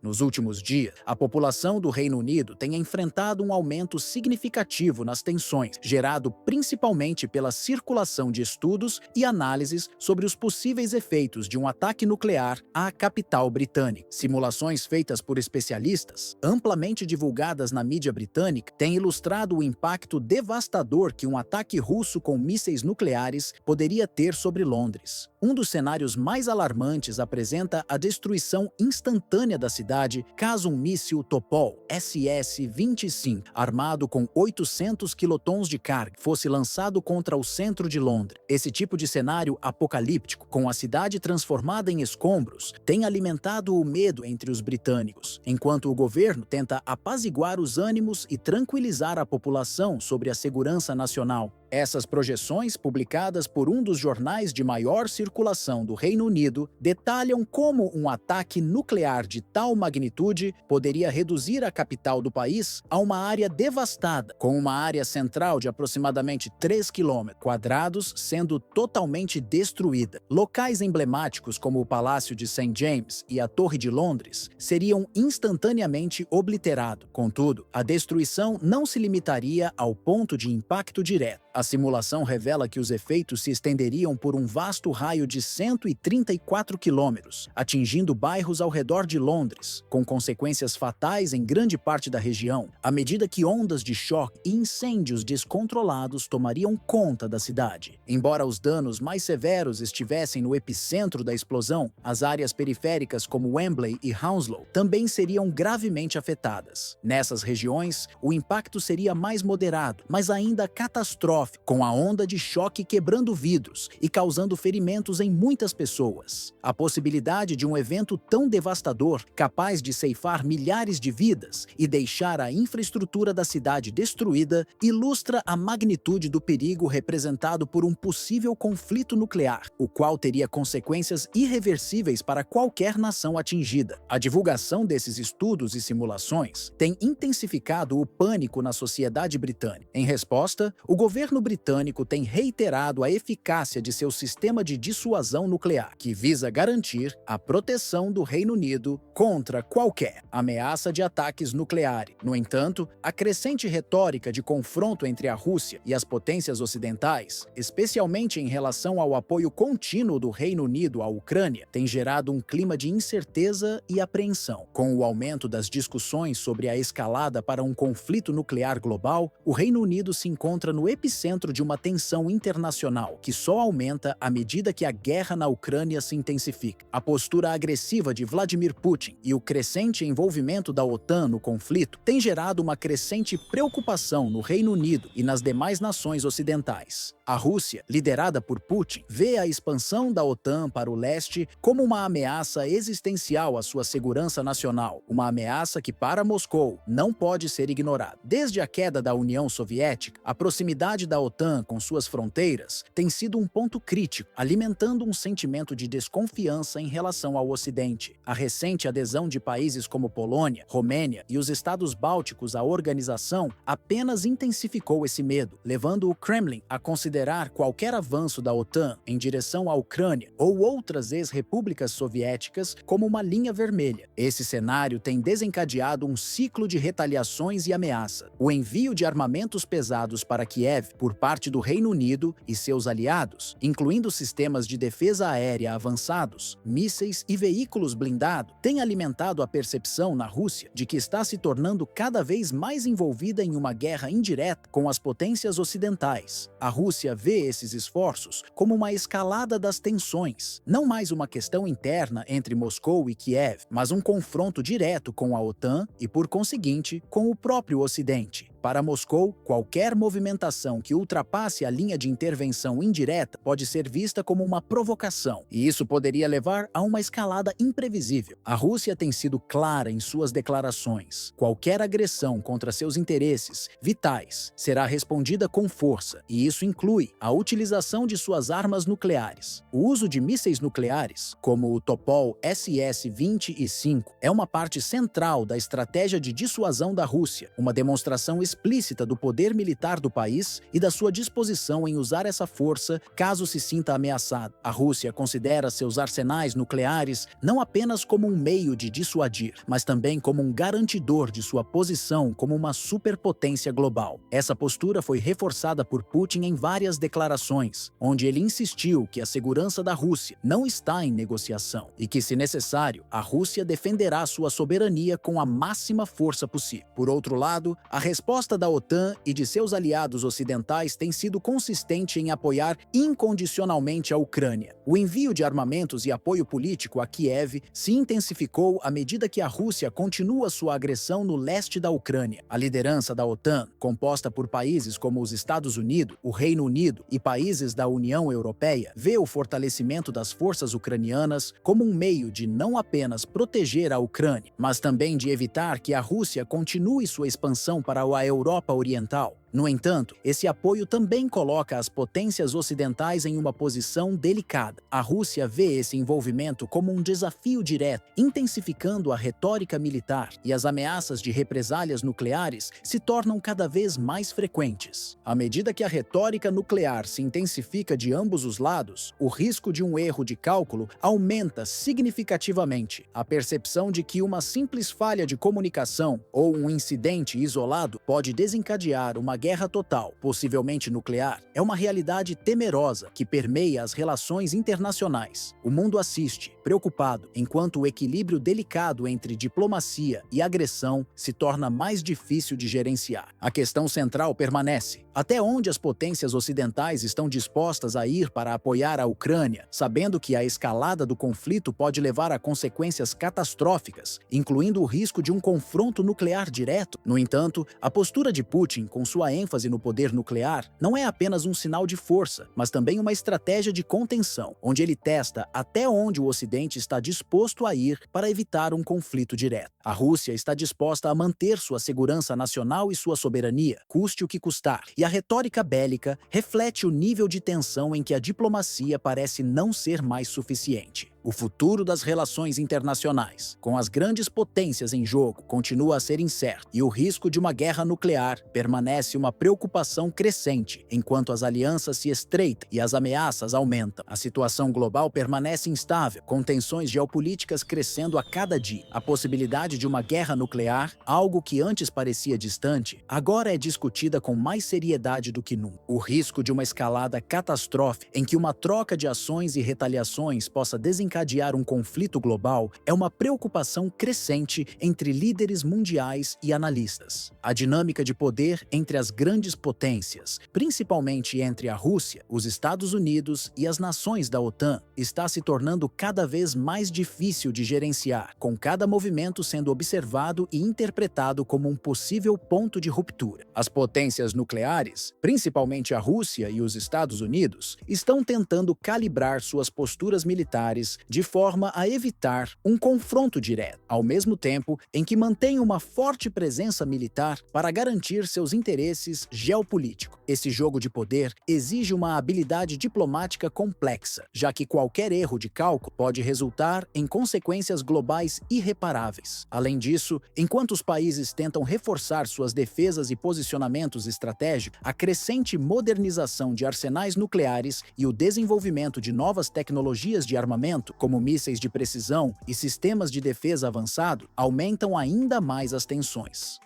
Nos últimos dias, a população do Reino Unido tem enfrentado um aumento significativo nas tensões, gerado principalmente pela circulação de estudos e análises sobre os possíveis efeitos de um ataque nuclear à capital britânica. Simulações feitas por especialistas, amplamente divulgadas na mídia britânica, têm ilustrado o impacto devastador que um ataque russo com mísseis nucleares poderia ter sobre Londres. Um dos cenários mais alarmantes apresenta a destruição instantânea da cidade caso um míssil Topol SS-25, armado com 800 quilotons de carga, fosse lançado contra o centro de Londres. Esse tipo de cenário apocalíptico, com a cidade transformada em escombros, tem alimentado o medo entre os britânicos, enquanto o governo tenta apaziguar os ânimos e tranquilizar a população sobre a segurança nacional. Essas projeções, publicadas por um dos jornais de maior circulação do Reino Unido, detalham como um ataque nuclear de tal magnitude poderia reduzir a capital do país a uma área devastada, com uma área central de aproximadamente 3 km² sendo totalmente destruída. Locais emblemáticos como o Palácio de St. James e a Torre de Londres seriam instantaneamente obliterados. Contudo, a destruição não se limitaria ao ponto de impacto direto. A simulação revela que os efeitos se estenderiam por um vasto raio de 134 quilômetros, atingindo bairros ao redor de Londres, com consequências fatais em grande parte da região, à medida que ondas de choque e incêndios descontrolados tomariam conta da cidade. Embora os danos mais severos estivessem no epicentro da explosão, as áreas periféricas como Wembley e Hounslow também seriam gravemente afetadas. Nessas regiões, o impacto seria mais moderado, mas ainda catastrófico, com a onda de choque quebrando vidros e causando ferimentos em muitas pessoas. A possibilidade de um evento tão devastador, capaz de ceifar milhares de vidas e deixar a infraestrutura da cidade destruída, ilustra a magnitude do perigo representado por um possível conflito nuclear, o qual teria consequências irreversíveis para qualquer nação atingida. A divulgação desses estudos e simulações tem intensificado o pânico na sociedade britânica. Em resposta, o governo britânico tem reiterado a eficácia de seu sistema de dissuasão nuclear, que visa garantir a proteção do Reino Unido contra qualquer ameaça de ataques nucleares. No entanto, a crescente retórica de confronto entre a Rússia e as potências ocidentais, especialmente em relação ao apoio contínuo do Reino Unido à Ucrânia, tem gerado um clima de incerteza e apreensão. Com o aumento das discussões sobre a escalada para um conflito nuclear global, o Reino Unido se encontra no epicentro de uma tensão internacional que só aumenta à medida que a guerra na Ucrânia se intensifica. A postura agressiva de Vladimir Putin e o crescente envolvimento da OTAN no conflito têm gerado uma crescente preocupação no Reino Unido e nas demais nações ocidentais. A Rússia, liderada por Putin, vê a expansão da OTAN para o leste como uma ameaça existencial à sua segurança nacional, uma ameaça que, para Moscou, não pode ser ignorada. Desde a queda da União Soviética, a proximidade da OTAN com suas fronteiras tem sido um ponto crítico, alimentando um sentimento de desconfiança em relação ao Ocidente. A recente adesão de países como Polônia, Romênia e os Estados Bálticos à organização apenas intensificou esse medo, levando o Kremlin a considerar qualquer avanço da OTAN em direção à Ucrânia ou outras ex-repúblicas soviéticas como uma linha vermelha. Esse cenário tem desencadeado um ciclo de retaliações e ameaças. O envio de armamentos pesados para Kiev por parte do Reino Unido e seus aliados, incluindo sistemas de defesa aérea avançados, mísseis e veículos blindados, tem alimentado a percepção na Rússia de que está se tornando cada vez mais envolvida em uma guerra indireta com as potências ocidentais. A Rússia vê esses esforços como uma escalada das tensões, não mais uma questão interna entre Moscou e Kiev, mas um confronto direto com a OTAN e, por conseguinte, com o próprio Ocidente. Para Moscou, qualquer movimentação que ultrapasse a linha de intervenção indireta pode ser vista como uma provocação, e isso poderia levar a uma escalada imprevisível. A Rússia tem sido clara em suas declarações. Qualquer agressão contra seus interesses vitais será respondida com força, e isso inclui a utilização de suas armas nucleares. O uso de mísseis nucleares, como o Topol SS-25, é uma parte central da estratégia de dissuasão da Rússia, uma demonstração explícita do poder militar do país e da sua disposição em usar essa força caso se sinta ameaçado. A Rússia considera seus arsenais nucleares não apenas como um meio de dissuadir, mas também como um garantidor de sua posição como uma superpotência global. Essa postura foi reforçada por Putin em várias declarações, onde ele insistiu que a segurança da Rússia não está em negociação e que, se necessário, a Rússia defenderá sua soberania com a máxima força possível. Por outro lado, a resposta da OTAN e de seus aliados ocidentais tem sido consistente em apoiar incondicionalmente a Ucrânia. O envio de armamentos e apoio político a Kiev se intensificou à medida que a Rússia continua sua agressão no leste da Ucrânia. A liderança da OTAN, composta por países como os Estados Unidos, o Reino Unido e países da União Europeia, vê o fortalecimento das forças ucranianas como um meio de não apenas proteger a Ucrânia, mas também de evitar que a Rússia continue sua expansão para a Europa Oriental. No entanto, esse apoio também coloca as potências ocidentais em uma posição delicada. A Rússia vê esse envolvimento como um desafio direto, intensificando a retórica militar, e as ameaças de represálias nucleares se tornam cada vez mais frequentes. À medida que a retórica nuclear se intensifica de ambos os lados, o risco de um erro de cálculo aumenta significativamente. A percepção de que uma simples falha de comunicação ou um incidente isolado pode desencadear uma guerra total, possivelmente nuclear, é uma realidade temerosa que permeia as relações internacionais. O mundo assiste, preocupado, enquanto o equilíbrio delicado entre diplomacia e agressão se torna mais difícil de gerenciar. A questão central permanece: até onde as potências ocidentais estão dispostas a ir para apoiar a Ucrânia, sabendo que a escalada do conflito pode levar a consequências catastróficas, incluindo o risco de um confronto nuclear direto? No entanto, a postura de Putin, com sua ênfase no poder nuclear, não é apenas um sinal de força, mas também uma estratégia de contenção, onde ele testa até onde o Ocidente está disposto a ir para evitar um conflito direto. A Rússia está disposta a manter sua segurança nacional e sua soberania, custe o que custar, e a retórica bélica reflete o nível de tensão em que a diplomacia parece não ser mais suficiente. O futuro das relações internacionais, com as grandes potências em jogo, continua a ser incerto, e o risco de uma guerra nuclear permanece uma preocupação crescente, enquanto as alianças se estreitam e as ameaças aumentam. A situação global permanece instável, com tensões geopolíticas crescendo a cada dia. A possibilidade de uma guerra nuclear, algo que antes parecia distante, agora é discutida com mais seriedade do que nunca. O risco de uma escalada catastrófica, em que uma troca de ações e retaliações possa desencadear um conflito global, é uma preocupação crescente entre líderes mundiais e analistas. A dinâmica de poder entre as grandes potências, principalmente entre a Rússia, os Estados Unidos e as nações da OTAN, está se tornando cada vez mais difícil de gerenciar, com cada movimento sendo observado e interpretado como um possível ponto de ruptura. As potências nucleares, principalmente a Rússia e os Estados Unidos, estão tentando calibrar suas posturas militares de forma a evitar um confronto direto, ao mesmo tempo em que mantém uma forte presença militar para garantir seus interesses geopolíticos. Esse jogo de poder exige uma habilidade diplomática complexa, já que qualquer erro de cálculo pode resultar em consequências globais irreparáveis. Além disso, enquanto os países tentam reforçar suas defesas e posicionamentos estratégicos, a crescente modernização de arsenais nucleares e o desenvolvimento de novas tecnologias de armamento, como mísseis de precisão e sistemas de defesa avançado, aumentam ainda mais as tensões.